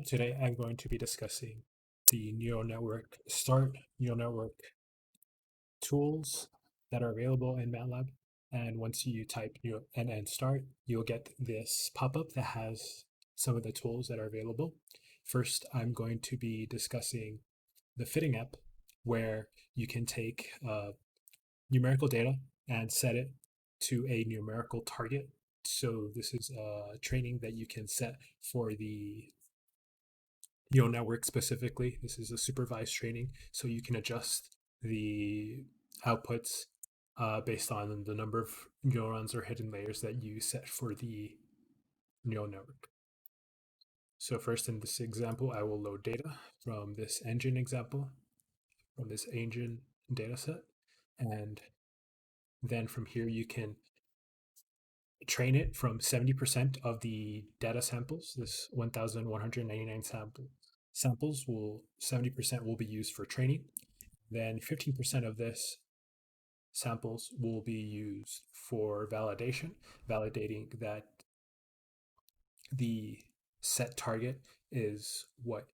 Today I'm going to be discussing the neural network start neural network tools that are available in Matlab. And once you type and start, you'll get this pop-up that has some of the tools that are available. First, I'm going to be discussing the fitting app, where you can take numerical data and set it to a numerical target. So this is training that you can set for the neural network specifically. This is a supervised training, so you can adjust the outputs based on the number of neurons or hidden layers that you set for the neural network. So first in this example, I will load data from this engine example, from this engine data set. And then from here, you can train it from 70% of the data samples. This 1,199 samples will 70% will be used for training. Then 15% of this samples will be used for validation, validating that the set target is what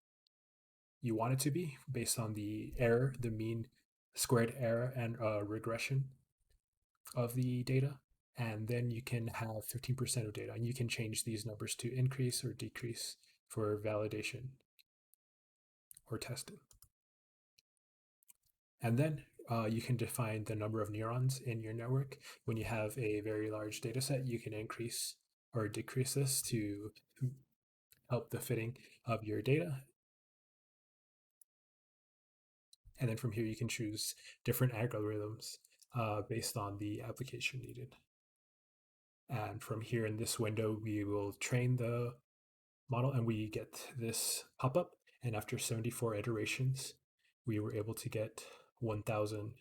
you want it to be based on the error, the mean squared error, and regression of the data. And then you can have 15% of data, and you can change these numbers to increase or decrease for validation or testing. And then you can define the number of neurons in your network. When you have a very large data set, you can increase or decrease this to help the fitting of your data. And then from here, you can choose different algorithms based on the application needed. And from here in this window, we will train the model and we get this pop-up. And after 74 iterations, we were able to get 1,000.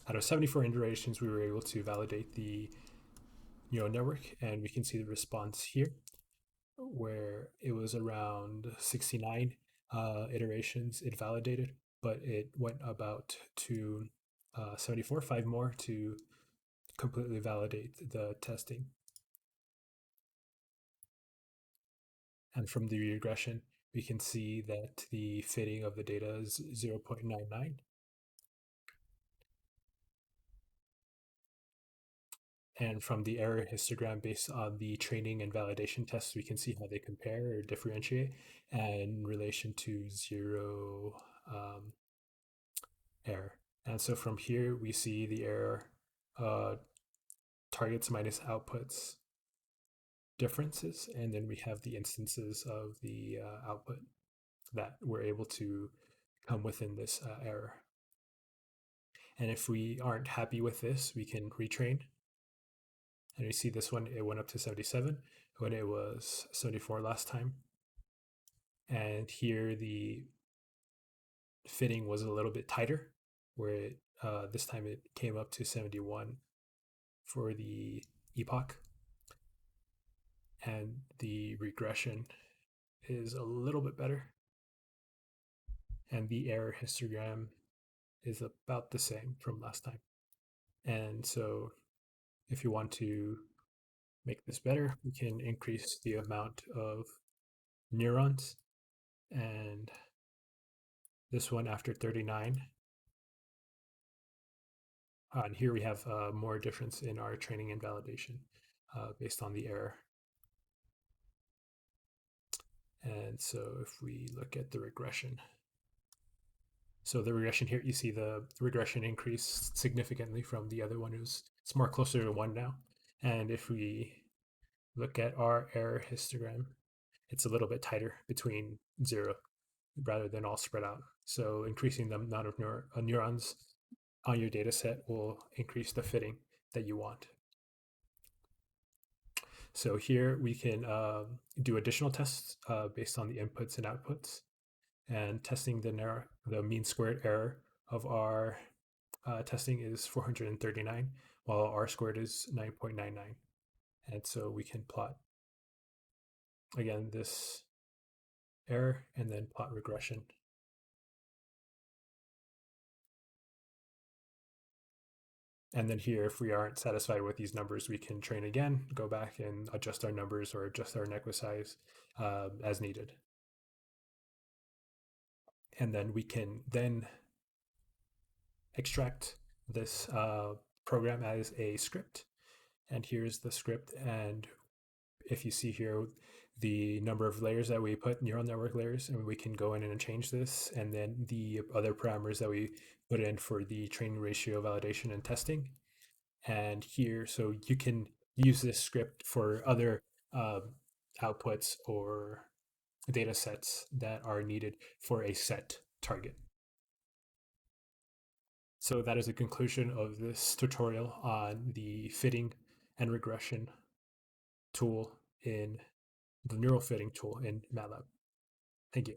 Out of 74 iterations, we were able to validate the neural network, and we can see the response here, where it was around 69 iterations it validated, but it went about to 74, 5 more to completely validate the testing. And from the regression, we can see that the fitting of the data is 0.99. And from the error histogram based on the training and validation tests, we can see how they compare or differentiate in relation to zero error. And so from here, we see the error targets minus outputs differences, and then we have the instances of the output that we're able to come within this error. And if we aren't happy with this, we can retrain. And we see this one, it went up to 77 when it was 74 last time. And here the fitting was a little bit tighter, where it, this time it came up to 71 for the epoch. And the regression is a little bit better. And the error histogram is about the same from last time. And so if you want to make this better, we can increase the amount of neurons. And this one after 39. And here we have more difference in our training and validation based on the error. And so if we look at the regression, so the regression here, you see the regression increased significantly from the other one. It's more closer to 1 now. And if we look at our error histogram, it's a little bit tighter between 0 rather than all spread out. So increasing the amount of neurons on your data set will increase the fitting that you want. So here we can do additional tests based on the inputs and outputs, and testing the mean squared error of our testing is 439, while R squared is 9.99. And so we can plot, again, this error and then plot regression. And then here, if we aren't satisfied with these numbers, we can train again, go back and adjust our numbers or adjust our network size as needed. And then we can then extract this program as a script. And here's the script. And if you see here, the number of layers that we put, neural network layers, and we can go in and change this. And then the other parameters that we put in for the training ratio, validation, and testing. And here, so you can use this script for other outputs or data sets that are needed for a set target. So that is a conclusion of this tutorial on the fitting and regression tool in the neural fitting tool in Matlab. Thank you.